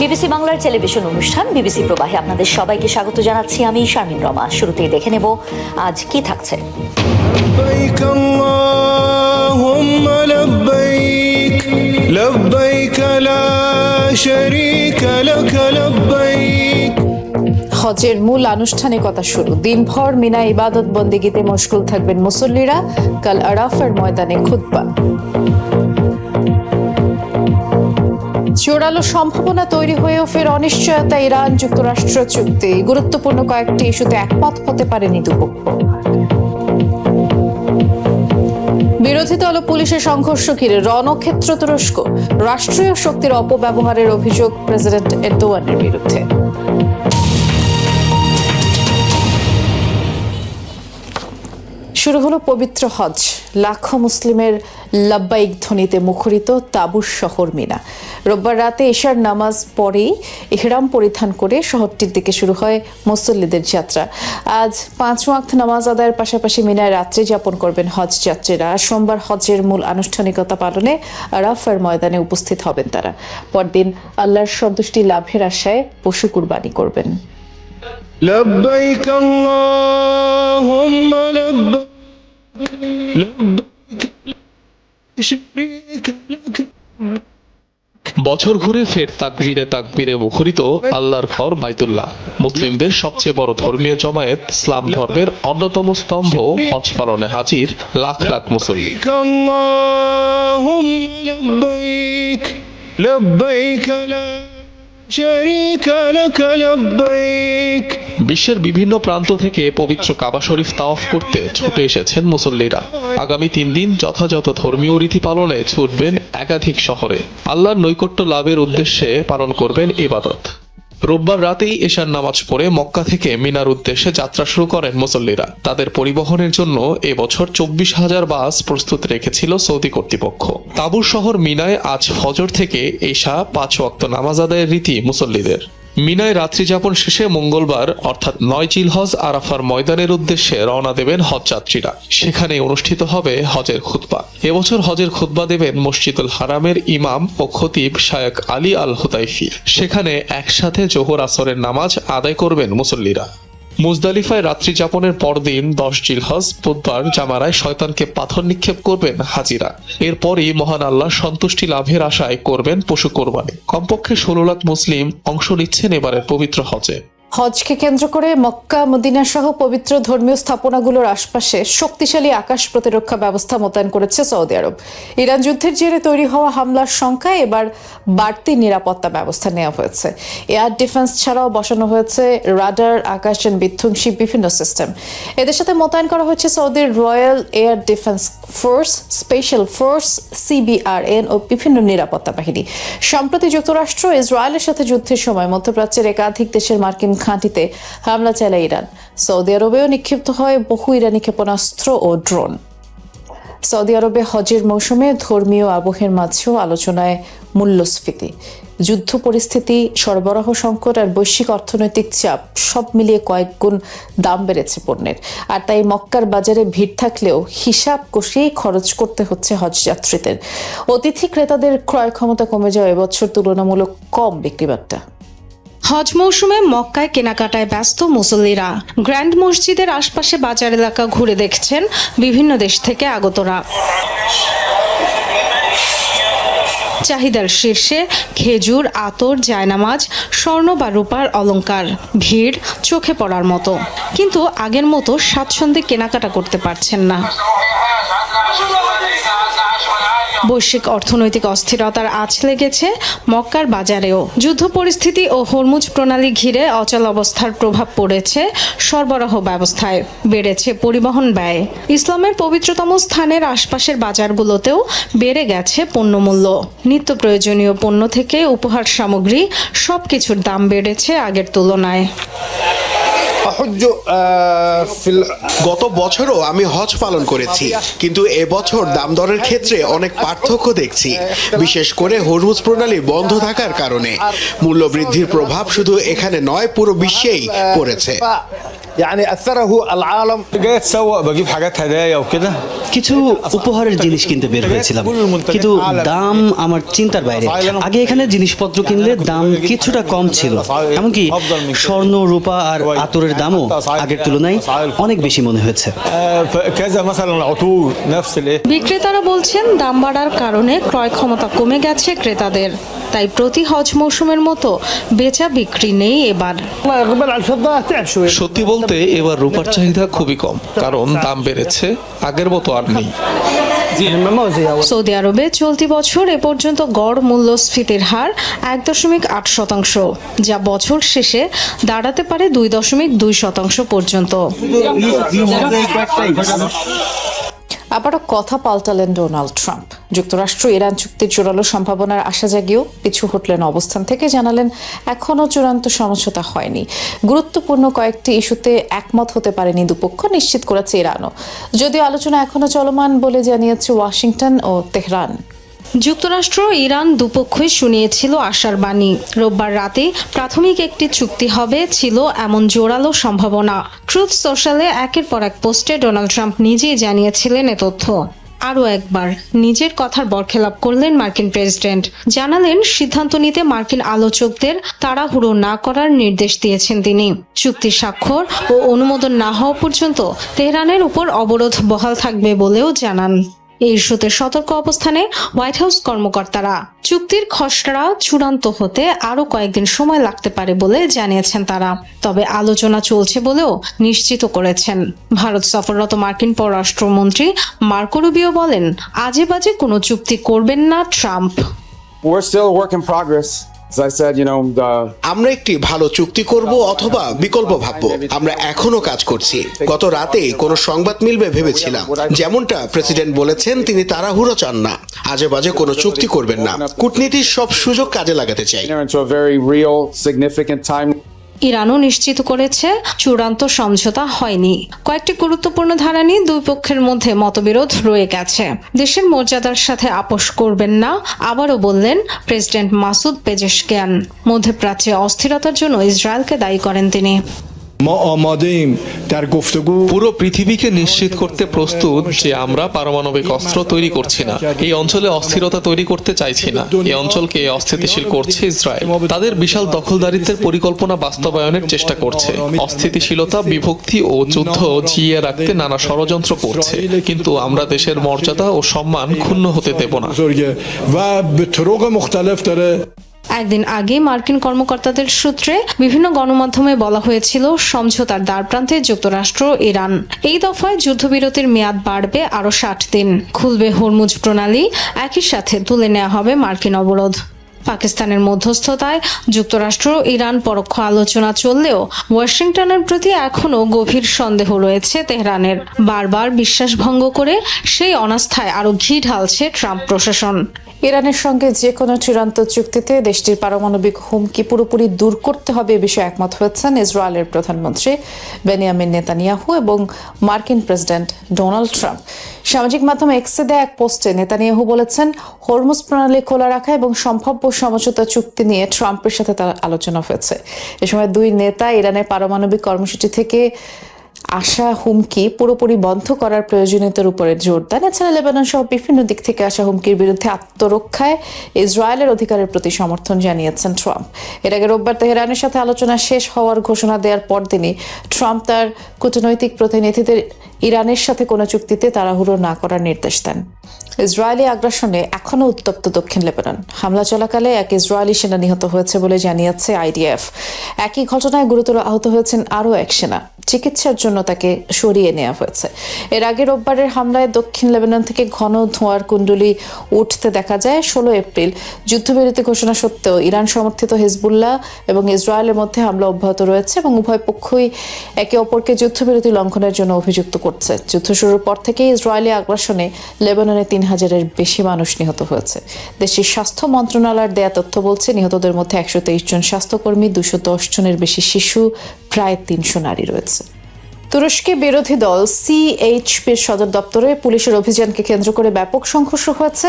BBC বাংলার television অনুষ্ঠান BBC প্রবাহে আপনাদের সবাইকে স্বাগত জানাচ্ছি আমি শারমিন রমা। শুরুতেই দেখে নেব আজ কি থাকছে। لبيك اللهم لبيك لبيك لا شريك لك لبيك। হজের মূল আনুষ্ঠানিকতা শুরু। দিনভর মিনা ইবাদত বন্দেগীতে মশগুল থাকবেন মুসল্লিরা। কাল আরাফার ময়দানে খুতবা। জোরালো সম্ভাবনা তৈরি হয়েও ফের অনিশ্চয়তা। ইরান যুক্তরাষ্ট্র চুক্তি, গুরুত্বপূর্ণ কয়েকটি ইস্যুতে একমত হতে পারেনি দুপক্ষ। বিরোধী দল ও পুলিশের সংঘর্ষ ঘিরে রণক্ষেত্র তুরস্ক। রাষ্ট্রীয় শক্তির অপব্যবহারের অভিযোগ প্রেসিডেন্ট এরদোয়ানের বিরুদ্ধে। শুরু হলো পবিত্র হজ। লাখো মুসলিমের লাব্বাইক ধ্বনিতে মুখরিত তাবুস শহর মিনা। রোববার রাতে এশার নামাজ পরেই ইহরাম পরিধান করে শহরটির দিকে শুরু হয় মুসল্লিদের যাত্রা। আজ 5 ওয়াক্ত নামাজ আদায়ের পাশাপাশি মিনায় রাত্রি যাপন করবেন হজ যাত্রীরা। সোমবার হজের মূল আনুষ্ঠানিকতা পালনে আরাফার ময়দানে উপস্থিত হবেন তারা। পরদিন আল্লাহর সন্তুষ্টি লাভের আশায় পশু কুরবানি করবেন। لبيك اللهم لبيك لبيك لا شريك لك। বছর ঘুরে ফের তাকবীরে মুখরিত আল্লাহর ঘর বাইতুল্লাহ। মুসলিমদের সবচেয়ে বড় ধর্মীয় জমায়েত ইসলাম ধর্মের অন্যতম স্তম্ভ হজ পালনে হাজির লাখ লাখ মুসল্লি। لبيك اللهم لبيك لبيك لا شريك لك لبيك। বিশ্বের বিভিন্ন প্রান্ত থেকে পবিত্র কাবা শরীফ তাওয়াফ করতে ছুটে এসেছেন মুসল্লিরা। আগামী 3 দিন যথাযথ ধর্মীয় রীতি পালনে ছুটবেন একাধিক শহরে। আল্লাহর নৈকট্য লাভের উদ্দেশ্যে পালন করবেন ইবাদত। রোববার রাতেই এশার নামাজ পড়ে মক্কা থেকে মিনার উদ্দেশ্যে যাত্রা শুরু করেন মুসল্লিরা। তাদের পরিবহনের জন্য এবছর 24,000 বাস প্রস্তুত রেখেছিল সৌদি কর্তৃপক্ষ। তাবুর শহর মিনায় আজ ফজর থেকে এশা 5 ওয়াক্ত নামাজ আদায়ের রীতি মুসল্লিদের। মিনায় রাত্রি যাপন শেষে মঙ্গলবার অর্থাৎ 9 জিলহজ আরাফার ময়দানের উদ্দেশ্যে রওনা দেবেন হজ যাত্রীরা। সেখানে অনুষ্ঠিত হবে হজের খুতবা। এবছর হজের খুতবা দেবেন মসজিদুল হারামের ইমাম ও খতিব শায়খ আলী আল হুতাইফি। সেখানে একসাথে জোহর আসরের নামাজ আদায় করবেন মুসল্লিরা। মুজদালিফায় রাত্রি যাপনের পরদিন 10 জিলহজ বুধবার জামারায় শয়তানকে পাথর নিক্ষেপ করবেন হাজিরা। এরপরই মহান আল্লাহ সন্তুষ্টি লাভের আশায় করবেন পশু কোরবানি। কমপক্ষে 16 লাখ মুসলিম অংশ নিচ্ছেন এবারের পবিত্র হজে। হজকে কেন্দ্র করে মক্কা মদিনা সহ পবিত্র ধর্মীয় স্থাপনাগুলোর আশপাশে শক্তিশালী আকাশ প্রতিরক্ষা ব্যবস্থা মোতায়েন করেছে সৌদি আরব। ইরান যুদ্ধের জেরে তৈরি হওয়া হামলার সংখ্যায় এবার বাড়তি নিরাপত্তা ব্যবস্থা নেওয়া হয়েছে। এয়ার ডিফেন্স ছাড়াও বসানো হয়েছে রাডার, আকাশযান বিধ্বংসী বিভিন্ন সিস্টেম। এদের সাথে মোতায়েন করা হয়েছে সৌদির royal air defence force, special force, CBRN ও বিভিন্ন নিরাপত্তা বাহিনী। সম্প্রতি যুক্তরাষ্ট্র ইসরায়েলের সাথে যুদ্ধের সময় মধ্যপ্রাচ্যের একাধিক দেশের মার্কিন ঘাঁটিতে হামলা চালায় ইরান। সৌদি আরবেও নিক্ষিপ্ত হয় বহু ইরানি ক্ষেপণাস্ত্র ও ড্রোন। সৌদি আরবে হজের মৌসুমে ধর্মীয় আবহের মাঝেও আলোচনায় মূল্যস্ফীতি, যুদ্ধ পরিস্থিতি, সরবরাহ সংকট আর বৈশ্বিক অর্থনৈতিক চাপ সব মিলিয়ে কয়েক গুণ দাম বেড়েছে পণ্যের। আর তাই মক্কার বাজারে ভিড় থাকলেও হিসাব কষিয়েই খরচ করতে হচ্ছে হজ যাত্রীদের। অতিথি ক্রেতাদের ক্রয় ক্ষমতা কমে যাওয়া এবছর তুলনামূলক কম বিক্রিবাট্টা। হজ মৌসুমে মক্কায় কেনাকাটায় ব্যস্ত মুসল্লিরা। গ্র্যান্ড মসজিদের আশপাশে বাজার এলাকা ঘুরে দেখছেন বিভিন্ন দেশ থেকে আগতরা। চাহিদার শীর্ষে খেজুর, আতর, জায়নামাজ, স্বর্ণ বা রূপার অলংকার। ভিড় চোখে পড়ার মতো, কিন্তু আগের মতো স্বাচ্ছন্দ্যে কেনাকাটা করতে পারছেন না। বৈশ্বিক অর্থনৈতিক অস্থিরতার আঁচ লেগেছে মক্কার বাজারেও। যুদ্ধ পরিস্থিতি ও হরমুজ প্রণালী ঘিরে অচল অবস্থার প্রভাব পড়েছে সরবরাহ ব্যবস্থায়, বেড়েছে পরিবহন ব্যয়। ইসলামের পবিত্রতম স্থানের আশপাশের বাজারগুলোতেও বেড়ে গেছে পণ্যমূল্য। নিত্য প্রয়োজনীয় পণ্য থেকে উপহার সামগ্রী সবকিছুর দাম বেড়েছে আগের তুলনায়। গত বছরও আমি হজ পালন করেছি, কিন্তু এবছর দাম দরের ক্ষেত্রে অনেক পার্থক্য দেখছি, বিশেষ করে হরমুজ প্রণালী বন্ধ থাকার কারণে। মূল্য বৃদ্ধির প্রভাব শুধু এখানে নয়, পুরো বিশ্বেই পড়েছে। يعني اثره العالم. جاي اتسوق بجيب حاجات هدايا وكده কিছু উপহারের জিনিস কিনতে বের হয়েছিলাম, কিন্তু দাম আমার চিন্তার বাইরে। আগে এখানে জিনিসপত্র কিনলে দাম কিছুটা কম ছিল, এমনকি স্বর্ণ, রূপা আর আতরের দামও আগের তুলনায় অনেক বেশি মনে হয়েছে। كذا مثلا العطور نفس الايه. বিক্রেতারা বলছেন দাম বাড়ার কারণে ক্রয় ক্ষমতা কমে গেছে ক্রেতাদের, তাই প্রতি হজ মৌসুমের মতো বেচা বিক্রি নেই এবার। الاقبال على الفضه تعب شوي. সত্যি বলতে এবার রূপার চাহিদা খুবই কম, কারণ দাম বেড়েছে, আগের মতো আর নেই। সৌদি আরবে চলতি বছর এ পর্যন্ত গড় মূল্যস্ফীতির হার 1.8%, যা বছর শেষে দাঁড়াতে পারে 2.2% পর্যন্ত। আবারও কথা পাল্টালেন ডোনাল্ড ট্রাম্প। যুক্তরাষ্ট্র ইরান চুক্তির জোরালো সম্ভাবনার আশা জাগিয়েও পিছু হটলেন অবস্থান থেকে, জানালেন এখনও চূড়ান্ত সমঝোতা হয়নি। গুরুত্বপূর্ণ কয়েকটি ইস্যুতে একমত হতে পারেনি দুপক্ষ, নিশ্চিত করেছে ইরানও, যদিও আলোচনা এখনও চলমান বলে জানিয়েছে ওয়াশিংটন ও তেহরান। যুক্তরাষ্ট্র ইরান দুপক্ষই শুনিয়েছিল আশার বাণী। রোববার রাতে প্রাথমিক একটি চুক্তি হবে ছিল এমন জোরালো সম্ভাবনা। ট্রুথ সোশ্যালে একের পর এক পোস্টে ডোনাল্ড ট্রাম্প নিজেই জানিয়েছিলেন এ তথ্য। আরও একবার নিজের কথার বরখেলাপ করলেন মার্কিন প্রেসিডেন্ট, জানালেন সিদ্ধান্ত নিতে মার্কিন আলোচকদের তাড়াহুড়ো না করার নির্দেশ দিয়েছেন তিনি। চুক্তি স্বাক্ষর ও অনুমোদন না হওয়া পর্যন্ত তেহরানের উপর অবরোধ বহাল থাকবে বলেও জানান। এই ইস্যুতে সতর্ক অবস্থানে হোয়াইট হাউস কর্মকর্তারা। চুক্তির খসড়া চূড়ান্ত হতে আরও কয়েকদিন সময় লাগতে পারে বলে জানিয়েছেন তারা, তবে আলোচনা চলছে বলেও নিশ্চিত করেছেন। ভারত সফররত মার্কিন পররাষ্ট্রমন্ত্রী মার্কো রুবিও বলেন, আজে বাজে কোনো চুক্তি করবেন না Trump. We're still a work in progress. As I said, আমরা একটি ভালো চুক্তি করব অথবা বিকল্প ভাববো, আমরা এখনো কাজ করছি। গত রাতে কোনো সংবাদ মিলবে ভেবেছিলাম, যেমনটা প্রেসিডেন্ট বলেছেন তিনি তাড়াহুড়ো চান না, আজে বাজে কোনো চুক্তি করবেন না, কূটনীতির সব সুযোগ কাজে লাগাতে চাই। into a very real, significant time. ইরানও নিশ্চিত করেছে চূড়ান্ত সমঝোতা হয়নি। কয়েকটি গুরুত্বপূর্ণ ধারা নিয়ে দুই পক্ষের মধ্যে মতবিরোধ রয়ে গেছে। দেশের মর্যাদার সাথে আপোষ করবেন না আবারও বললেন প্রেসিডেন্ট মাসুদ পেজেশকিয়ান। মধ্যপ্রাচ্যে অস্থিরতার জন্য ইসরায়েলকে দায়ী করেন তিনি। ما آماده‌ایم در گفتگو পুরো পৃথিবীকে নিশ্চিত করতে প্রস্তুত যে আমরা পারমাণবিক অস্ত্র তৈরি করছি না, এই অঞ্চলে অস্থিরতা তৈরি করতে চাইছি না। এই অঞ্চলকে অস্থিতিশীল করছে ইসরায়েল, তাদের বিশাল দখলদারিত্বের পরিকল্পনা বাস্তবায়নের চেষ্টা করছে। অস্থিতিশীলতা, বিভক্তি ও যুদ্ধ জিইয়ে রাখতে নানা ষড়যন্ত্র করছে, কিন্তু আমরা দেশের মর্যাদা ও সম্মান ক্ষুণ্ণ হতে দেব না। بزرگه و به طرق مختلف داره. একদিন আগে মার্কিন কর্মকর্তাদের সূত্রে বিভিন্ন গণমাধ্যমে বলা হয়েছিল সমঝোতার দ্বারপ্রান্তে যুক্তরাষ্ট্র ইরান। এই দফায় যুদ্ধবিরতির মেয়াদ বাড়বে আরও 60 দিন, খুলবে হরমুজ প্রণালী, একই সাথে তুলে নেওয়া হবে মার্কিন অবরোধ। পাকিস্তানের মধ্যস্থতায় যুক্তরাষ্ট্র ইরান পরোক্ষ আলোচনা চললেও ওয়াশিংটনের প্রতি এখনও গভীর সন্দেহ রয়েছে তেহরানের। বারবার বিশ্বাস ভঙ্গ করে সেই অনাস্থায় আরও ঘি ঢালছে ট্রাম্প প্রশাসন। ইরানের সঙ্গে যে কোনো চূড়ান্ত চুক্তিতে দেশটির পারমাণবিক হুমকি পুরোপুরি দূর করতে হবে এ বিষয়ে একমত হয়েছেন ইসরায়েলের প্রধানমন্ত্রী বেনিয়ামিন নেতানিয়াহু এবং মার্কিন প্রেসিডেন্ট ডোনাল্ড ট্রাম্প। সামাজিক মাধ্যম এক্সে দেয়া এক পোস্টে নেতানিয়াহু বলেছেন, হরমুজ প্রণালী খোলা রাখা এবং সম্ভাব্য সমঝোতা চুক্তি নিয়ে ট্রাম্পের সাথে তার আলোচনা হয়েছে। এ সময় দুই নেতা ইরানের পারমাণবিক কর্মসূচি থেকে আসা হুমকি পুরোপুরি বন্ধ করার প্রয়োজনীয়তার উপরে জোর দেন। এছাড়া লেবানন সহ বিভিন্ন দিক থেকে আসা হুমকির বিরুদ্ধে আত্মরক্ষায় ইসরায়েলের অধিকারের প্রতি সমর্থন জানিয়েছেন ট্রাম্প। এর আগে রোববার তেহরানের সাথে আলোচনা শেষ হওয়ার ঘোষণা দেওয়ার পরদিনই ট্রাম্প তার কূটনৈতিক প্রতিনিধিদের ইরানের সাথে কোনো চুক্তিতে তাড়াহুড়ো না করার নির্দেশ দেন। ইসরায়েলি আগ্রাসনে এখনও উত্তপ্ত দক্ষিণ লেবানন। হামলা চলাকালে এক ইসরায়েলি সেনা নিহত হয়েছে বলে জানিয়েছে আইডিএফ। একই ঘটনায় গুরুতর আহত হয়েছেন আরও এক সেনা, চিকিৎসার জন্য তাকে সরিয়ে নেওয়া হয়েছে। এর আগে রোববারের হামলায় দক্ষিণ লেবানন থেকে ঘন ধোঁয়ার কুণ্ডলী উঠতে দেখা যায়। 16 এপ্রিল যুদ্ধবিরতি ঘোষণা সত্ত্বেও ইরান সমর্থিত হিজবুল্লাহ এবং ইসরায়েলের মধ্যে হামলা অব্যাহত রয়েছে এবং উভয় পক্ষই একে অপরকে যুদ্ধবিরতি লঙ্ঘনের জন্য অভিযুক্ত করছে। যুদ্ধ শুরুর পর থেকেই ইসরায়েলি আগ্রাসনে লেবাননে 3000-এর বেশি মানুষ নিহত হয়েছে। দেশটির স্বাস্থ্য মন্ত্রণালয়ের দেয়া তথ্য বলছে, নিহতদের মধ্যে 123 জন স্বাস্থ্যকর্মী, 210 জনের বেশি শিশু, প্রায় 300 নারী রয়েছে। তুরস্কে বিরোধী দল সিএইচপির সদর দপ্তরে পুলিশের অভিযানকে কেন্দ্র করে ব্যাপক সংঘর্ষ হয়েছে।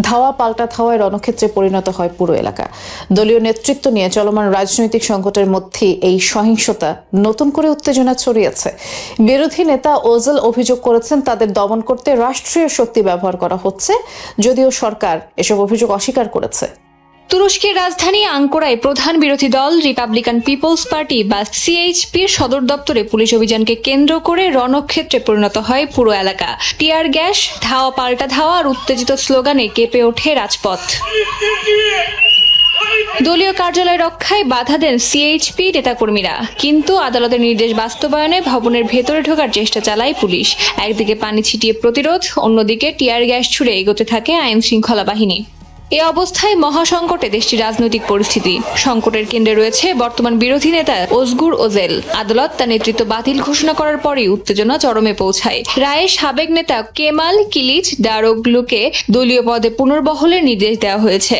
ধাওয়া পাল্টা ধাওয়ায় রণক্ষেত্রে পরিণত হয় পুরো এলাকা। দলীয় নেতৃত্ব নিয়ে চলমান রাজনৈতিক সংকটের মধ্যে এই সহিংসতা নতুন করে উত্তেজনা ছড়িয়েছে। বিরোধী নেতা ওজেল অভিযোগ করেছেন তাদের দমন করতে রাষ্ট্রীয় শক্তি ব্যবহার করা হচ্ছে, যদিও সরকার এসব অভিযোগ অস্বীকার করেছে। তুরস্কের রাজধানী আঙ্কারায় প্রধান বিরোধী দল রিপাবলিকান পিপলস পার্টি বা সিএইচপির সদর দপ্তরে পুলিশ অভিযানকে কেন্দ্র করে রণক্ষেত্রে পরিণত হয় পুরো এলাকা। টিয়ার গ্যাস, ধাওয়া পাল্টা ধাওয়া আর উত্তেজিত স্লোগানে কেঁপে ওঠে রাজপথ। দলীয় কার্যালয় রক্ষায় বাধা দেন সিএইচপি নেতাকর্মীরা, কিন্তু আদালতের নির্দেশ বাস্তবায়নে ভবনের ভেতরে ঢোকার চেষ্টা চালায় পুলিশ। একদিকে পানি ছিটিয়ে প্রতিরোধ, অন্যদিকে টিয়ার গ্যাস ছুড়ে এগোতে থাকে আইন শৃঙ্খলা বাহিনী। এ অবস্থায় মহাসংকটে দেশটির রাজনৈতিক পরিস্থিতি। সংকটের কেন্দ্রে রয়েছে বর্তমান বিরোধী নেতা ওজগুর ওজেল। আদালত তার নেতৃত্ব বাতিল ঘোষণা করার পরই উত্তেজনা চরমে পৌঁছায়। রায়ে সাবেক নেতা কেমাল কিলিচ দারোগলুকে দলীয় পদে পুনর্বহলের নির্দেশ দেওয়া হয়েছে।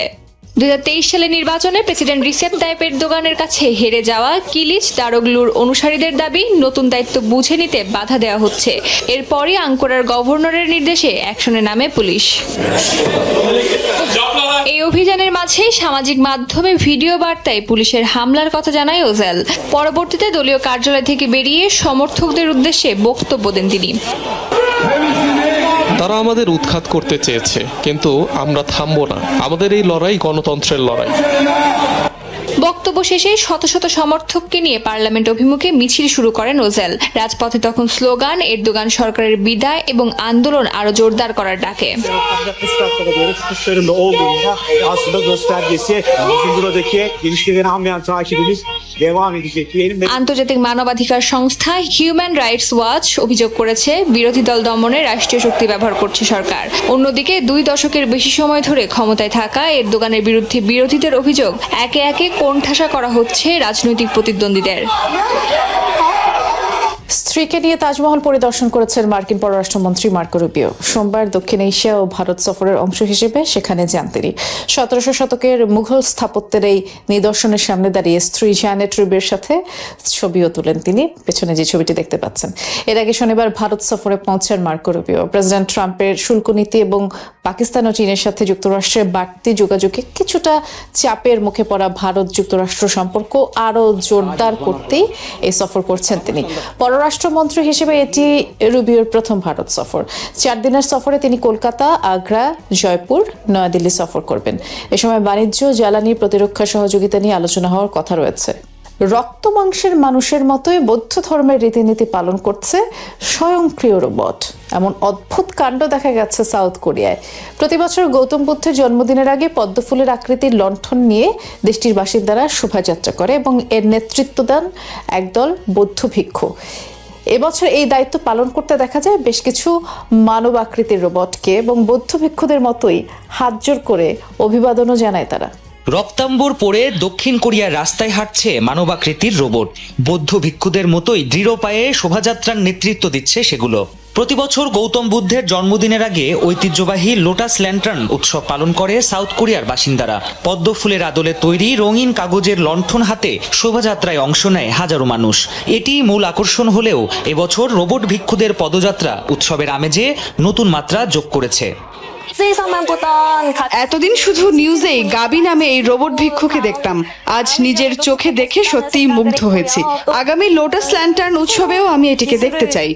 2023 সালের নির্বাচনে প্রেসিডেন্ট রিসেপ তাইপ এরদোগানের কাছে হেরে যাওয়া কিলিচ দারোগলুর অনুসারীদের দাবি নতুন দায়িত্ব বুঝে নিতে বাধা দেওয়া হচ্ছে। এরপরই আঙ্কারার গভর্নরের নির্দেশে অ্যাকশনে নামে পুলিশ। এই অভিযানের মাঝে সামাজিক মাধ্যমে ভিডিও বার্তায় পুলিশের হামলার কথা জানায় ওজেল। পরবর্তীতে দলীয় কার্যালয় থেকে বেরিয়ে সমর্থকদের উদ্দেশ্যে বক্তব্য দেন তিনি। তারা আমাদের উৎখাত করতে চেয়েছে, কিন্তু আমরা থামবো না। আমাদের এই লড়াই গণতন্ত্রের লড়াই। বক্তব্য শেষে শত শত সমর্থককে নিয়ে পার্লামেন্ট অভিমুখে মিছিল শুরু করেন ওজেল। রাজপথে তখন স্লোগান, এরদোগান সরকারের বিদায় এবং আন্দোলন আরো জোরদার করার ডাকে। আন্তর্জাতিক মানবাধিকার সংস্থা হিউম্যান রাইটস ওয়াচ অভিযোগ করেছে বিরোধী দল দমনে রাষ্ট্রীয় শক্তি ব্যবহার করছে সরকার। অন্যদিকে 2 দশকের বেশি সময় ধরে ক্ষমতায় থাকা এরদোগানের বিরুদ্ধে বিরোধীদের অভিযোগ একে একে কোণঠাসা করা হচ্ছে রাজনৈতিক প্রতিদ্বন্দ্বীদের। স্ত্রীকে নিয়ে তাজমহল পরিদর্শন করেছেন মার্কিন পররাষ্ট্রমন্ত্রী মার্কো রুবিও। সোমবার দক্ষিণ এশিয়া ও ভারত সফরের অংশ হিসেবে সেখানে যান তিনি। 1700 শতকের মুঘল স্থাপত্যের এই নিদর্শনের সামনে দাঁড়িয়ে স্ত্রী জ্যানেট রুবিওর সাথে ছবিও তুলেন তিনি। পেছনে যে ছবিটি দেখতে পাচ্ছেন। এর আগে শনিবার ভারত সফরে পৌঁছান মার্কো রুবিও। প্রেসিডেন্ট ট্রাম্পের শুল্ক নীতি এবং পাকিস্তান ও চীনের সাথে যুক্তরাষ্ট্রের বাড়তি যোগাযোগে কিছুটা চাপের মুখে পড়া ভারত যুক্তরাষ্ট্র সম্পর্ক আরও জোরদার করতেই এই সফর করছেন তিনি। পররাষ্ট্রমন্ত্রী হিসেবে এটি রুবিওর প্রথম ভারত সফর। 4 দিনের সফরে তিনি কলকাতা, আগ্রা, জয়পুর, নয়াদিল্লি সফর করবেন। এ সময় বাণিজ্য, জ্বালানি, প্রতিরক্ষা সহযোগিতা নিয়ে আলোচনা হওয়ার কথা রয়েছে। রক্ত মাংসের মানুষের মতোই বৌদ্ধ ধর্মের রীতিনীতি পালন করছে স্বয়ংক্রিয় রোবট। এমন অদ্ভুত কাণ্ড দেখা গেছে সাউথ কোরিয়ায়। প্রতি বছর গৌতম বুদ্ধের জন্মদিনের আগে পদ্মফুলের আকৃতির লণ্ঠন নিয়ে দেশটির বাসিন্দারা শোভাযাত্রা করে এবং এর নেতৃত্ব দেন একদল বৌদ্ধ ভিক্ষু। এবছর এই দায়িত্ব পালন করতে দেখা যায় বেশ কিছু মানব আকৃতির রোবটকে এবং বৌদ্ধ ভিক্ষুদের মতোই হাতজোড় করে অভিবাদনও জানায় তারা। রক্তাম্বর পরে দক্ষিণ কোরিয়ার রাস্তায় হাঁটছে মানবাকৃতির রোবট। বৌদ্ধ ভিক্ষুদের মতোই দৃঢ় পায়ে শোভাযাত্রার নেতৃত্ব দিচ্ছে সেগুলো। প্রতি বছর গৌতম বুদ্ধের জন্মদিনের আগে ঐতিহ্যবাহী লোটাস ল্যান্টার্ন উৎসব পালন করে সাউথ কোরিয়ার বাসিন্দারা। পদ্ম ফুলের আদলে তৈরি রঙিন কাগজের লণ্ঠন হাতে শোভাযাত্রায় অংশ নেয় হাজারো মানুষ। এটি মূল আকর্ষণ হলেও এবছর রোবট ভিক্ষুদের পদযাত্রা উৎসবের আমেজে নতুন মাত্রা যোগ করেছে। এতদিন শুধু নিউজেই গাবি নামে এই রোবট ভিক্ষুকে দেখতাম। আজ নিজের চোখে দেখে সত্যিই মুগ্ধ হয়েছি। আগামী লোটাস ল্যান্টার্ন উৎসবেও আমি এটিকে দেখতে চাই।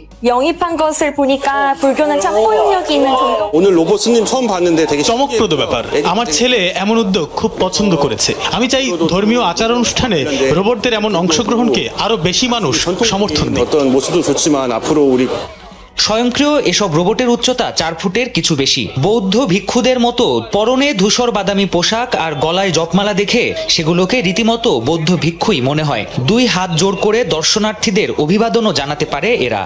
오늘 로봇 스님 처음 봤는데 되게 চমকপ্রদ ব্যাপার। আমার ছেলে এমন উদ্যোগ খুব পছন্দ করেছে। আমি চাই ধর্মীয় আচার অনুষ্ঠানে রোবটদের এমন অংশগ্রহণকে আরো বেশি মানুষ সমর্থন দেয়। 어떤 모습도 좋지만 앞으로 우리 স্বয়ংক্রিয় এসব রোবটের উচ্চতা 4 ফুটের কিছু বেশি। বৌদ্ধ ভিক্ষুদের মতো পরনে ধূসর বাদামি পোশাক আর গলায় জপমালা দেখে সেগুলোকে রীতিমতো বৌদ্ধ ভিক্ষুই মনে হয়। 2 হাত জোড় করে দর্শনার্থীদের অভিবাদনও জানাতে পারে এরা।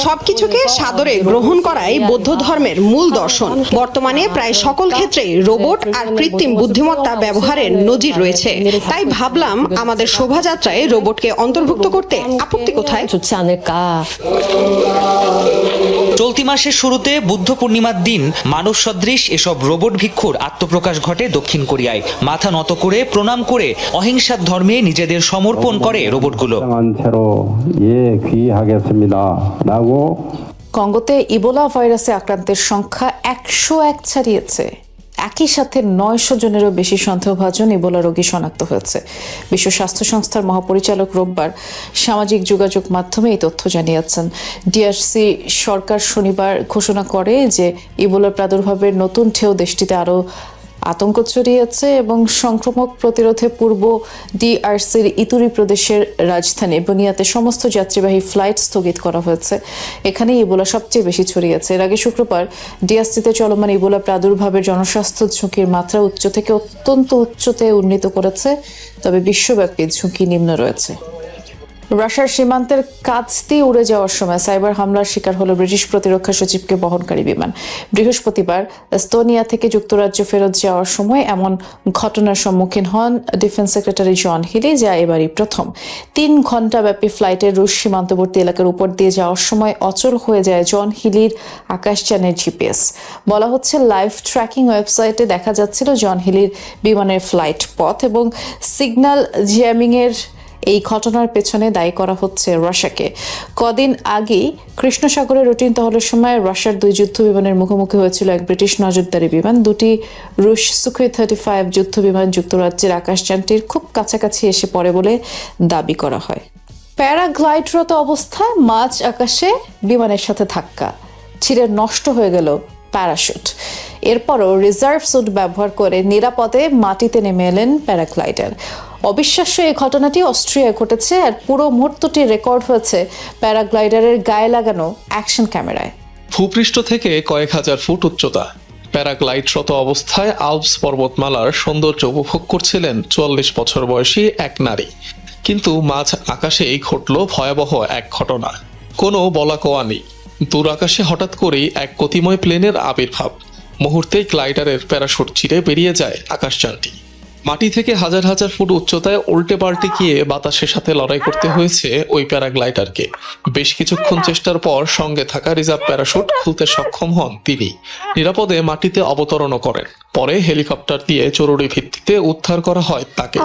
সবকিছুকে সাদরে গ্রহণ করাই বৌদ্ধ ধর্মের মূল দর্শন। বর্তমানে প্রায় সকল ক্ষেত্রেই রোবট আর কৃত্রিম বুদ্ধিমত্তা ব্যবহারের নজির রয়েছে। তাই ভাবলাম আমাদের শোভাযাত্রায় রোবটকে অন্তর্ভুক্ত করতে আপত্তি কোথায়। চলতি মাসের শুরুতে বুদ্ধ পূর্ণিমার দিন মানব সদৃশ এসব রোবট ভিক্ষুর আত্মপ্রকাশ ঘটে দক্ষিণ কোরিয়ায়। মাথা নত করে প্রণাম করে অহিংসার ধর্মে নিজেদের সমর্পণ করে রোবটগুলো। কঙ্গোতে ইবোলা ভাইরাসে আক্রান্তের সংখ্যা 101 ছাড়িয়েছে। একই সাথে 900 জনেরও বেশি সন্দেহভাজন ইবোলা রোগী শনাক্ত হয়েছে। বিশ্ব স্বাস্থ্য সংস্থার মহাপরিচালক রোববার সামাজিক যোগাযোগ মাধ্যমে এই তথ্য জানিয়েছেন। ডিআরসি সরকার শনিবার ঘোষণা করে যে ইবোলার প্রাদুর্ভাবের নতুন ঢেউ দেশটিতে আরও আতঙ্ক ছড়িয়েছে এবং সংক্রমক প্রতিরোধে পূর্ব ডিআরসির ইতুরি প্রদেশের রাজধানী বুনিয়াতে সমস্ত যাত্রীবাহী ফ্লাইট স্থগিত করা হয়েছে। এখানে ইবোলা সবচেয়ে বেশি ছড়িয়েছে। এর আগে শুক্রবার ডিআরসিতে চলমান ইবোলা প্রাদুর্ভাবের জনস্বাস্থ্য ঝুঁকির মাত্রা উচ্চ থেকে অত্যন্ত উচ্চতে উন্নীত করেছে, তবে বিশ্বব্যাপী ঝুঁকি নিম্ন রয়েছে। রাশিয়ার সীমান্তের কাছ দিয়ে উড়ে যাওয়ার সময় সাইবার হামলার শিকার হলো ব্রিটিশ প্রতিরক্ষা সচিবকে বহনকারী বিমান। বৃহস্পতিবার এস্তোনিয়া থেকে যুক্তরাজ্য ফেরত যাওয়ার সময় এমন ঘটনার সম্মুখীন হন ডিফেন্স সেক্রেটারি জন হিলি, যা এবারই প্রথম। 3 ঘণ্টাব্যাপী ফ্লাইটের রুশ সীমান্তবর্তী এলাকার উপর দিয়ে যাওয়ার সময় অচল হয়ে যায় জন হিলির আকাশযানের জিপিএস। বলা হচ্ছে লাইভ ট্র্যাকিং ওয়েবসাইটে দেখা যাচ্ছিল জন হিলির বিমানের ফ্লাইট পথ এবং সিগন্যাল জ্যামিংয়ের এই ঘটনার পেছনে দায়ী করা হচ্ছে রাশিয়াকে। কদিন আগেই কৃষ্ণ সাগরে রুটিন টহলের সময় রাশিয়ার 2 যুদ্ধ বিমানের মুখোমুখি হয়েছিল এক ব্রিটিশ নজরদারি বিমান। 2টি রুশ সুখোই 35 যুদ্ধ বিমান যুক্তরাজ্যের আকাশযানটির খুব কাছাকাছি এসে পড়ে বলে দাবি করা হয়। প্যারাগ্লাইডরত অবস্থায় মাঝ আকাশে বিমানের সাথে ধাক্কা, ছিঁড়ে নষ্ট হয়ে গেল প্যারাশুট। এরপরও রিজার্ভ স্যুট ব্যবহার করে নিরাপদে মাটিতে নেমে এলেন প্যারাগ্লাইডার। অবিশ্বাস্য এই ঘটনাটি অস্ট্রিয়ায় ঘটেছে, আর পুরো মুহূর্তটি রেকর্ড হয়েছে প্যারাগ্লাইডারের গায়ে লাগানো অ্যাকশন ক্যামেরায়। ভূপৃষ্ঠ থেকে কয়েক হাজার ফুট উচ্চতা প্যারাগ্লাইডরত অবস্থায় আল্পস পর্বতমালার সৌন্দর্য উপভোগ করছিলেন 44 বছর বয়সী এক নারী। কিন্তু মাঝ আকাশেই ঘটল ভয়াবহ এক ঘটনা। কোনো বলাকওয়া নেই, দূর আকাশে হঠাৎ করেই এক গতিময় প্লেনের আবির্ভাব। মুহূর্তেই গ্লাইডারের প্যারাশুট ছিঁড়ে বেরিয়ে যায় আকাশযানটি। মাটি থেকে হাজার হাজার ফুট উচ্চতায় উল্টে পাল্টে গিয়ে বাতাসের সাথে লড়াই করতে হয়েছে ওই প্যারাগ্লাইডারকে। বেশ কিছুক্ষণ চেষ্টার পর সঙ্গে থাকা রিজার্ভ প্যারাশুট খুলতে সক্ষম হন তিনি। নিরাপদে মাটিতে অবতরণও করেন। পরে হেলিকপ্টার দিয়ে জরুরি ভিত্তিতে উদ্ধার করা হয় তাকে।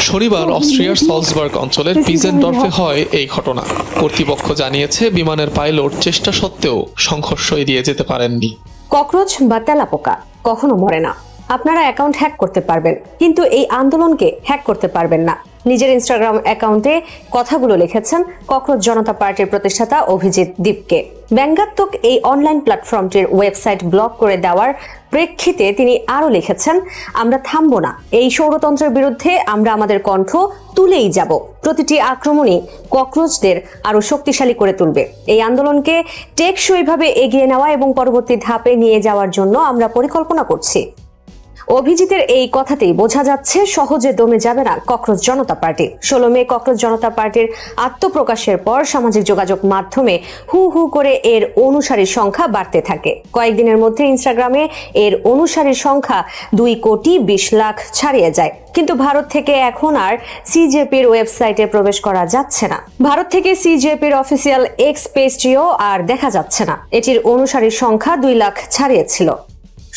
শনিবার অস্ট্রিয়ার সলসবার্গ অঞ্চলের পিজেনডর্ফে হয় এই ঘটনা। কর্তৃপক্ষ জানিয়েছে বিমানের পাইলট চেষ্টা সত্ত্বেও সংঘর্ষ এড়িয়ে যেতে পারেননি। ককরোচ বা তেলাপোকা কখনো মরে না। আপনারা অ্যাকাউন্ট হ্যাক করতে পারবেন, কিন্তু এই আন্দোলনকে হ্যাক করতে পারবেন না। নিজের ইনস্টাগ্রাম অ্যাকাউন্টে কথাগুলো লিখেছেন ককরোচ জনতা পার্টির প্রতিষ্ঠাতা অভিজিৎ দীপকে। ব্যঙ্গাত্মক এই অনলাইন প্ল্যাটফর্মটির ওয়েবসাইট ব্লক করে দেওয়ার প্রেক্ষিতে তিনি আরও লিখেছেন, আমরা থামবো না, এই সৌরতন্ত্রের বিরুদ্ধে আমরা আমাদের কণ্ঠ তুলেই যাব। প্রতিটি আক্রমণই ককরোচদের আরো শক্তিশালী করে তুলবে। এই আন্দোলনকে টেকসইভাবে এগিয়ে নেওয়া এবং পরবর্তী ধাপে নিয়ে যাওয়ার জন্য আমরা পরিকল্পনা করছি। অভিজিতের এই কথাতেই বোঝা যাচ্ছে সহজে দমে যাবে না ককরোচ জনতা পার্টি। 16 মে ককরোচ জনতা পার্টির আত্মপ্রকাশের পর সামাজিক যোগাযোগ মাধ্যমে হু হু করে এর অনুসারীর সংখ্যা বাড়তে থাকে। কয়েকদিনের মধ্যে ইনস্টাগ্রামে এর অনুসারীর সংখ্যা 2,20 লাখ ছাড়িয়ে যায়। কিন্তু ভারত থেকে এখন আর সিজেপির ওয়েবসাইটে প্রবেশ করা যাচ্ছে না। ভারত থেকে সিজেপির অফিসিয়াল এক্স পেজটিও আর দেখা যাচ্ছে না। এটির অনুসারীর সংখ্যা 2 লাখ ছাড়িয়েছিল।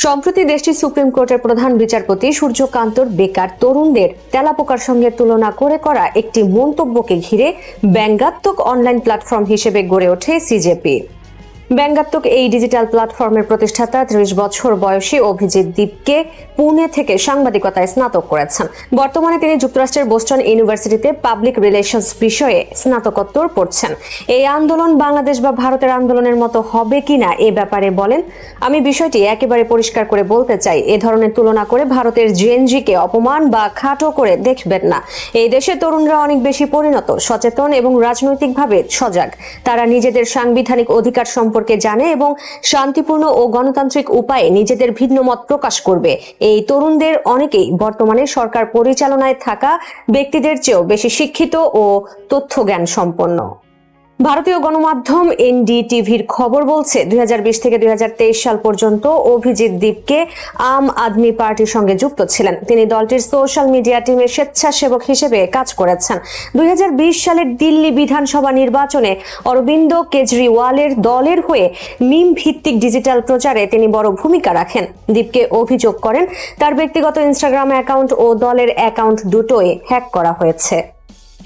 সম্প্রতি দেশটির সুপ্রিম কোর্টের প্রধান বিচারপতি সূর্যকান্তর বেকার তরুণদের তেলাপোকার সঙ্গে তুলনা করে করা একটি মন্তব্যকে ঘিরে ব্যঙ্গাত্মক অনলাইন প্ল্যাটফর্ম হিসেবে গড়ে ওঠে সিজেপি। ব্যঙ্গাত্মক এই ডিজিটাল প্ল্যাটফর্মের প্রতিষ্ঠাতা 30 বছর বয়সী অভিজিৎ দীপকে পুনে থেকে সাংবাদিকতায় স্নাতক করেছেন। বর্তমানে তিনি যুক্তরাষ্ট্রের বোস্টন ইউনিভার্সিটিতে পাবলিক রিলেশনস বিষয়ে স্নাতকোত্তর পড়ছেন। এই আন্দোলন বাংলাদেশ বা ভারতের আন্দোলনের মতো হবে কিনা এ ব্যাপারে বলেন, আমি বিষয়টি একেবারে পরিষ্কার করে বলতে চাই, এ ধরনের তুলনা করে ভারতের জেনজিকে অপমান বা খাটো করে দেখবেন না। এই দেশের তরুণরা অনেক বেশি পরিণত, সচেতন এবং রাজনৈতিকভাবে সজাগ। তারা নিজেদের সাংবিধানিক অধিকার সম্পর্কে জানে এবং শান্তিপূর্ণ ও গণতান্ত্রিক উপায়ে নিজেদের ভিন্ন মত প্রকাশ করবে। এই তরুণদের অনেকেই বর্তমানে সরকার পরিচালনায় থাকা ব্যক্তিদের চেয়েও বেশি শিক্ষিত ও তথ্য জ্ঞান সম্পন্ন। ভারতীয় গণমাধ্যম এনডিটিভির খবর বলছে 2020 থেকে 2023 সাল পর্যন্ত অভিজিৎ দীপকে আম আদমি পার্টির সঙ্গে যুক্ত ছিলেন। তিনি দলটির সোশ্যাল মিডিয়া টিমের স্বেচ্ছাসেবক হিসেবে কাজ করেছেন। 2020 সালের দিল্লি বিধানসভা নির্বাচনে অরবিন্দ কেজরিওয়ালের দলের হয়ে মিম ভিত্তিক ডিজিটাল প্রচারে তিনি বড় ভূমিকা রাখেন। দীপকে অভিযোগ করেন তার ব্যক্তিগত ইনস্টাগ্রাম অ্যাকাউন্ট ও দলের অ্যাকাউন্ট দুটোই হ্যাক করা হয়েছে।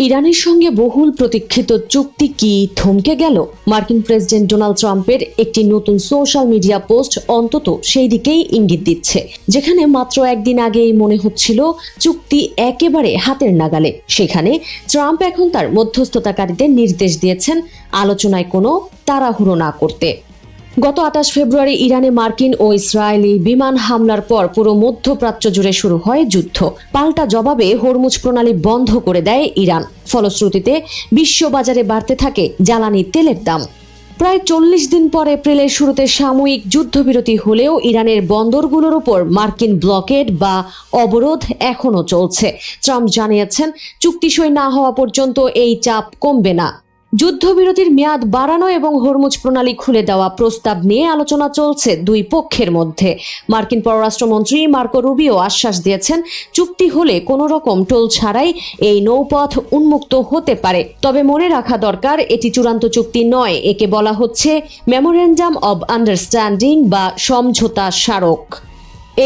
ইরানের সঙ্গে বহুল প্রতীক্ষিত চুক্তি কি থমকে গেল? মার্কিন প্রেসিডেন্ট ডোনাল্ড ট্রাম্পের একটি নতুন সোশ্যাল মিডিয়া পোস্ট অন্তত সেই দিকেই ইঙ্গিত দিচ্ছে, যেখানে মাত্র একদিন আগেই মনে হচ্ছিল চুক্তি একেবারে হাতের নাগালে, সেখানে ট্রাম্প এখন তার মধ্যস্থতাকারীদের নির্দেশ দিয়েছেন আলোচনায় কোনো তাড়াহুড়ো না করতে। গত 28 ফেব্রুয়ারি ইরানে মার্কিন ও ইসরায়েলি বিমান হামলার পর পুরো মধ্যপ্রাচ্য জুড়ে শুরু হয় যুদ্ধ। পাল্টা জবাবে হরমুজ প্রণালী বন্ধ করে দেয় ইরান। ফলশ্রুতিতে বিশ্ববাজারে বাড়তে থাকে জ্বালানি তেলের দাম। প্রায় 40 দিন পর এপ্রিলের শুরুতে সাময়িক যুদ্ধবিরতি হলেও ইরানের বন্দরগুলোর উপর মার্কিন ব্লকেড বা অবরোধ এখনো চলছে। ট্রাম্প জানিয়েছেন চুক্তি সই না হওয়া পর্যন্ত এই চাপ কমবে না। যুদ্ধবিরতির মেয়াদ বাড়ানো এবং হরমুজ প্রণালী খুলে দেওয়া প্রস্তাব নিয়ে আলোচনা চলছে দুই পক্ষের মধ্যে। মার্কিন পররাষ্ট্রমন্ত্রী মার্কো রুবিও আশ্বাস দিয়েছেন চুক্তি হলে কোনো রকম টোল ছাড়াই এই নৌপথ উন্মুক্ত হতে পারে। তবে মনে রাখা দরকার, এটি চূড়ান্ত চুক্তি নয়, একে বলা হচ্ছে মেমোরেন্ডাম অব আন্ডারস্ট্যান্ডিং বা সমঝোতা স্মারক।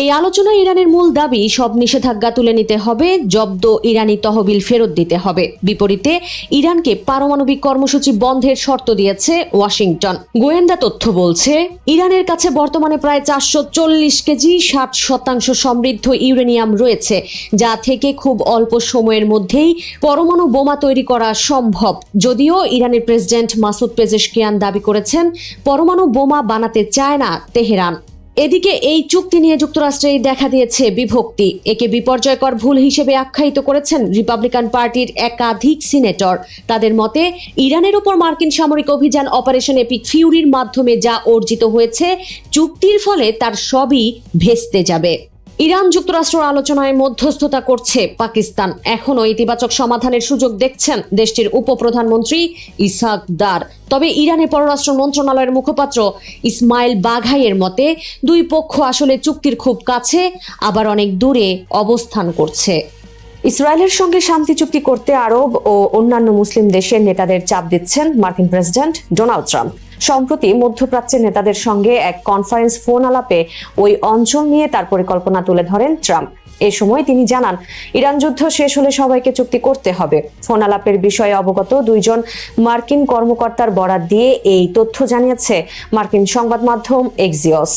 এই আলোচনায় ইরানের মূল দাবি সব নিষেধাজ্ঞা তুলে নিতে হবে, জব্দ ইরানি তহবিল ফেরত দিতে হবে। বিপরীতে ইরানকে পারমাণবিক কর্মসূচি বন্ধের শর্ত দিয়েছে ওয়াশিংটন। গোয়েন্দা তথ্য বলছে ইরানের কাছে বর্তমানে প্রায় 440 কেজি 60% সমৃদ্ধ ইউরেনিয়াম রয়েছে, যা থেকে খুব অল্প সময়ের মধ্যেই পরমাণু বোমা তৈরি করা সম্ভব। যদিও ইরানের প্রেসিডেন্ট মাসুদ পেজেশকিয়ান দাবি করেছেন পরমাণু বোমা বানাতে চায় না তেহরান। এদিকে এই চুক্তি নিয়ে যুক্তরাষ্ট্রেই দেখা দিয়েছে বিভক্তি। একে বিপর্যয়কর ভুল হিসেবে আখ্যায়িত করেছেন রিপাবলিকান পার্টির একাধিক সিনেটর। তাদের মতে ইরানের উপর মার্কিন সামরিক অভিযান অপারেশন এপিক ফিউরির মাধ্যমে যা অর্জিত হয়েছে, চুক্তির ফলে তার সবই ভেস্তে যাবে। ইরান যুক্তরাষ্ট্র আলোচনায় মধ্যস্থতা করছে পাকিস্তান। এখনও ইতিবাচক সমাধানের সুযোগ দেখছেন দেশটির উপপ্রধানমন্ত্রী ইসহাক দার। তবে ইরানের পররাষ্ট্র মন্ত্রণালয়ের মুখপাত্র ইসমাইল বাঘাইয়ের মতে দুই পক্ষ আসলে চুক্তির খুব কাছে, আবার অনেক দূরে অবস্থান করছে। ইসরায়েলের সঙ্গে শান্তি চুক্তি করতে আরব ও অন্যান্য মুসলিম দেশের নেতাদের চাপ দিচ্ছেন মার্কিন প্রেসিডেন্ট ডোনাল্ড ট্রাম্প। সম্প্রতি মধ্যপ্রাচ্যের নেতাদের সঙ্গে এক কনফারেন্স ফোন আলাপে ওই অঞ্চল নিয়ে তার পরিকল্পনা তুলে ধরেন ট্রাম্প। এ সময় তিনি জানান ইরান যুদ্ধ শেষ হলে সবাইকে চুক্তি করতে হবে। ফোন আলাপের বিষয়ে অবগত দুইজন মার্কিন কর্মকর্তার বরাত দিয়ে এই তথ্য জানিয়েছে মার্কিন সংবাদ মাধ্যম এক্সিওস।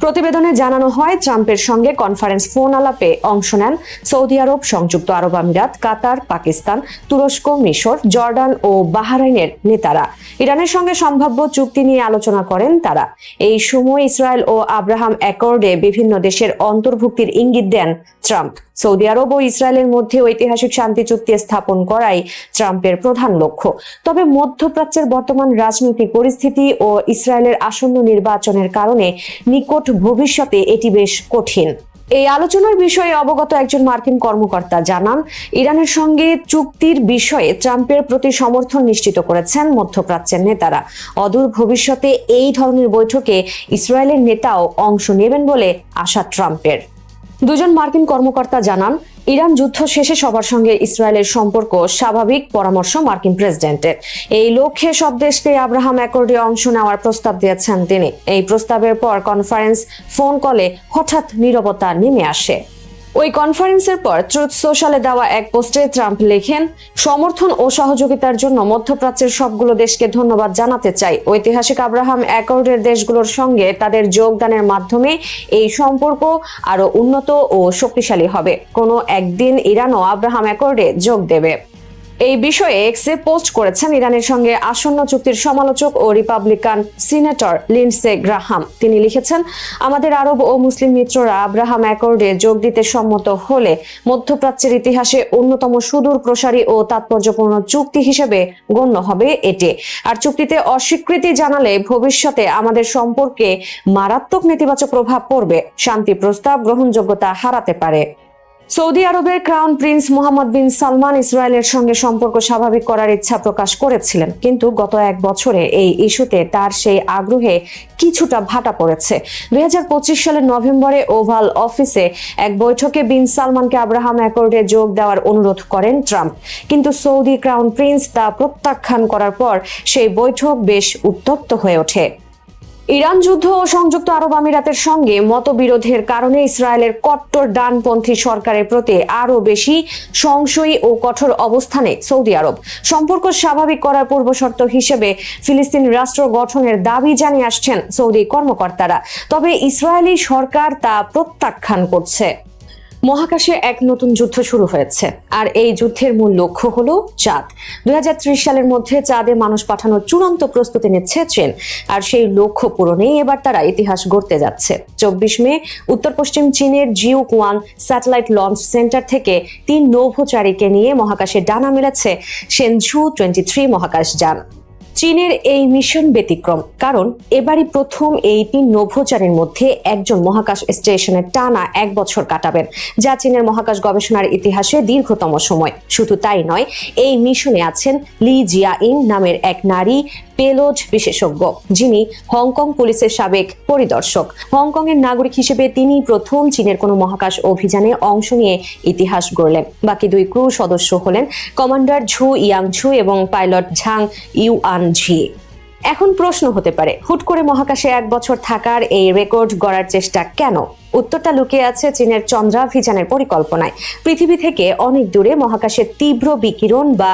প্রতিবেদনে জানানো হয় ট্রাম্পের সঙ্গে কনফারেন্স ফোন আলাপে অংশ নেন সৌদি আরব, সংযুক্ত আরব আমিরাত, কাতার, পাকিস্তান, তুরস্ক, মিশর, জর্ডান ও বাহরাইনের নেতারা। ইরানের সঙ্গে সম্ভাব্য চুক্তি নিয়ে আলোচনা করেন তারা। এই সময় ইসরায়েল ও আব্রাহাম অ্যাকর্ডে বিভিন্ন দেশের অন্তর্ভুক্তির ইঙ্গিত দেন ট্রাম্প। সৌদি আরব ও ইসরায়েলের মধ্যে ঐতিহাসিক শান্তি চুক্তি স্থাপন করাই ট্রাম্পের প্রধান লক্ষ্য। তবে মধ্যপ্রাচ্যের বর্তমান রাজনৈতিক পরিস্থিতি ও ইসরায়েলের আসন্ন নির্বাচনের কারণে নিকট ভবিষ্যতে এটি বেশ কঠিন। এই আলোচনার বিষয়ে অবগত একজন মার্কিন কর্মকর্তা জানান ইরানের সঙ্গে চুক্তির বিষয়ে ট্রাম্পের প্রতি সমর্থন নিশ্চিত করেছেন মধ্যপ্রাচ্যের নেতারা। অদূর ভবিষ্যতে এই ধরনের বৈঠকে ইসরায়েলের নেতাও অংশ নেবেন বলে আশা ট্রাম্পের। দুজন মার্কিন কর্মকর্তা জানান ইরান যুদ্ধ শেষে সবার সঙ্গে ইসরায়েলের সম্পর্ক স্বাভাবিক পরামর্শ মার্কিন প্রেসিডেন্টের। এই লক্ষ্যে সব দেশকে আব্রাহাম অ্যাকর্ডে অংশ নেওয়ার প্রস্তাব দিয়েছেন তিনি। এই প্রস্তাবের পর কনফারেন্স ফোন কলে হঠাৎ নীরবতা নেমে আসে। ওই কনফারেন্সের পর ট্রুথ সোশ্যালে দেওয়া এক পোস্টে ট্রাম্প লেখেন, সমর্থন ও সহযোগিতার জন্য মধ্যপ্রাচ্যের সবগুলো দেশকে ধন্যবাদ জানাতে চাই। ঐতিহাসিক আব্রাহাম অ্যাকর্ডের দেশগুলোর সঙ্গে তাদের যোগদানের মাধ্যমে এই সম্পর্ক আরো উন্নত ও শক্তিশালী হবে। কোনো একদিন ইরানও আব্রাহাম অ্যাকর্ডে যোগ দেবে। এই বিষয়ে এক্সে পোস্ট করেছেন ইরানের সঙ্গে আসন্ন চুক্তির সমালোচক ও রিপাবলিকান সিনেটর লিন্ডসে গ্রাহাম। তিনি লিখেছেন, আমাদের আরব ও মুসলিম মিত্ররা আব্রাহাম অ্যাকর্ডে যোগ দিতে সম্মত হলে মধ্যপ্রাচ্যের ইতিহাসে অন্যতম সুদূর প্রসারী ও তাৎপর্যপূর্ণ চুক্তি হিসেবে গণ্য হবে এটি। আর চুক্তিতে অস্বীকৃতি জানালে ভবিষ্যতে আমাদের সম্পর্কে মারাত্মক নেতিবাচক প্রভাব পড়বে। শান্তি প্রস্তাব গ্রহণযোগ্যতা হারাতে পারে। সৌদি আরবের ক্রাউন প্রিন্স মোহাম্মদ বিন সালমান ইসরায়েলের সঙ্গে সম্পর্ক স্বাভাবিক করার ইচ্ছা প্রকাশ করেছিলেন, কিন্তু গত এক বছরে এই ইস্যুতে তার সেই আগ্রহে কিছুটা ভাটা পড়েছে। 2025 সালের নভেম্বরে ওভাল অফিসে এক বৈঠকে বিন সালমানকে আব্রাহাম অ্যাকর্ডে যোগ দেওয়ার অনুরোধ করেন ট্রাম্প, কিন্তু সৌদি ক্রাউন প্রিন্স তা প্রত্যাখ্যান করার পর সেই বৈঠক বেশ উত্তপ্ত হয়ে ওঠে। ইরান যুদ্ধ ও সংযুক্ত আরব আমিরাতের সঙ্গে মতবিরোধের কারণে ইসরায়েলের কট্টর ডানপন্থী সরকারের প্রতি আরো বেশি সংশয়ী ও কঠোর অবস্থানে সৌদি আরব। সম্পর্ক স্বাভাবিক করার পূর্বশর্ত হিসেবে ফিলিস্তিন রাষ্ট্র গঠনের দাবি জানিয়ে আসছেন সৌদি কর্মকর্তারা, তবে ইসরায়েলি সরকার তা প্রত্যাখ্যান করছে। মহাকাশে এক নতুন যুদ্ধ শুরু হয়েছে, আর এই যুদ্ধের মূল লক্ষ্য হলো চাঁদ। 2030 সালের মধ্যে চাঁদে মানুষ পাঠানোর চূড়ান্ত প্রস্তুতি নিচ্ছে চীন, আর সেই লক্ষ্য পূরণেই এবার তারা ইতিহাস গড়তে যাচ্ছে। 24 মে উত্তর পশ্চিম চীনের জিউকুয়ান স্যাটেলাইট লঞ্চ সেন্টার থেকে 3 নভোচারীকে নিয়ে মহাকাশে ডানা মেলেছে সেনঝু 23 মহাকাশযান। চীনের এই মিশন ব্যতিক্রম, কারণ এবারই প্রথম এই 3 নভোচারীর মধ্যে একজন মহাকাশ স্টেশনে টানা 1 বছর কাটাবেন, যা চীনের মহাকাশ গবেষণার ইতিহাসে দীর্ঘতম সময়। শুধু তাই নয়, এই মিশনে আছেন লি জিয়াইং নামের এক নারী পেলোড বিশেষজ্ঞ, যিনি হংকং পুলিশের সাবেক পরিদর্শক। হংকং এর নাগরিক হিসেবে তিনি প্রথম চীনের কোনো মহাকাশ অভিযানে অংশ নিয়ে ইতিহাস গড়লেন। বাকি 2 ক্রু সদস্য হলেন কমান্ডার ঝু ইয়াংঝু এবং পাইলট ঝাং ইউআন ঝি। এখন প্রশ্ন হতে পারে, হুট করে মহাকাশে 1 বছর থাকার এই রেকর্ড গড়ার চেষ্টা কেন? উত্তরটা লুকিয়ে আছে চীনের চন্দ্রাভিযানের পরিকল্পনায়। পৃথিবী থেকে অনেক দূরে মহাকাশের তীব্র বিকিরণ বা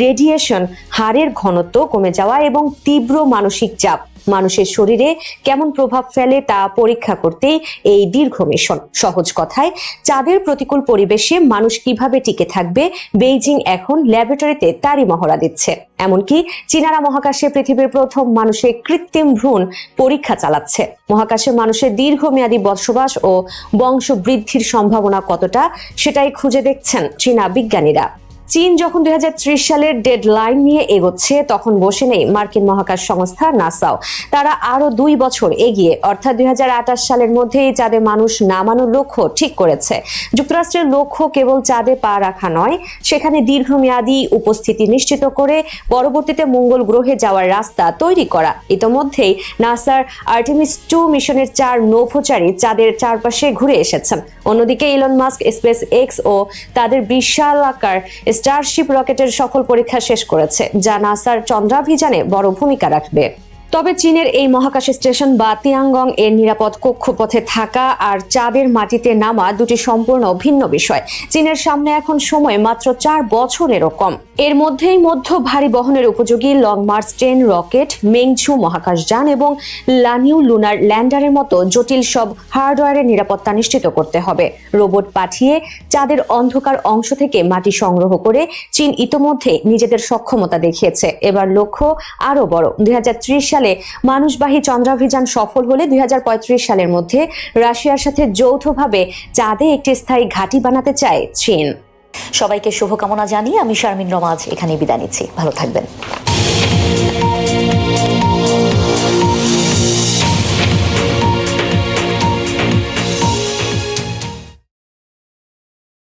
রেডিয়েশন, হারের ঘনত্ব কমে যাওয়া এবং তীব্র মানসিক চাপ মানুষের শরীরে কেমন প্রভাব ফেলে তা পরীক্ষা করতেই এই দীর্ঘ মিশন। সহজ কথায়, চাঁদের প্রতিকূল পরিবেশে মানুষ কিভাবে টিকে থাকবে, বেইজিং এখন ল্যাবরেটরিতে তারই মহড়া দিচ্ছে। এমনকি চীনারা মহাকাশে পৃথিবীর প্রথম মানুষের কৃত্রিম ভ্রূণ পরীক্ষা চালাচ্ছে। মহাকাশে মানুষের দীর্ঘমেয়াদী বসবাস ও বংশবৃদ্ধির সম্ভাবনা কতটা, সেটাই খুঁজে দেখছেন চীনা বিজ্ঞানীরা। চীন যখন 2030 সালের ডেডলাইন নিয়ে এগোচ্ছে, তখন বসে নেই মার্কিন মহাকাশ সংস্থা নাসাও। তারা আরো 2 বছর এগিয়ে, অর্থাৎ 2028 সালের মধ্যেই চাঁদে মানুষ নামানোর লক্ষ্য ঠিক করেছে। যুক্তরাষ্ট্রের লক্ষ্য কেবল চাঁদে পা রাখা নয়, সেখানে দীর্ঘমেয়াদী উপস্থিতি নিশ্চিত করে পরবর্তীতে মঙ্গল গ্রহে যাওয়ার রাস্তা তৈরি করা। ইতোমধ্যেই নাসার আর্টেমিস 2 মিশনের 4 নভোচারী চাঁদের চারপাশে ঘুরে এসেছেন। অন্যদিকে ইলন মাস্ক স্পেস এক্স ও তাদের বিশালাকার স্টারশিপ রকেটের সফল পরীক্ষা শেষ করেছে, যা নাসার চন্দ্রাভিযানে বড় ভূমিকা রাখবে। তবে চীনের এই মহাকাশ স্টেশন বা তিয়াঙ্গং এর নিরাপদ কক্ষপথে থাকা আর চাঁদের মাটিতে নামা দুটি সম্পূর্ণ ভিন্ন বিষয়। চীনের সামনে এখন সময় মাত্র 4 বছরেরও কম। এর মধ্যেই মধ্য ভারী বহনের উপযোগী লং মার্চ 10 রকেট, মেংঝু মহাকাশযান এবং লানিউ লুনার ল্যান্ডারের মতো জটিল সব হার্ডওয়্যারের নিরাপত্তা নিশ্চিত করতে হবে। রোবট পাঠিয়ে চাঁদের অন্ধকার অংশ থেকে মাটি সংগ্রহ করে চীন ইতোমধ্যে নিজেদের সক্ষমতা দেখিয়েছে। এবার লক্ষ্য আরো বড়। 2030 সালে মানুষবাহী চন্দ্রাভিযান সফল হলে 2035 সালের মধ্যে রাশিয়ার সাথে যৌথভাবে চাঁদে একটি স্থায়ী ঘাঁটি বানাতে চায় চীন। সবাইকে শুভকামনা জানিয়ে আমি শারমিন রমা এখানে বিদায় নিচ্ছি। ভালো থাকবেন।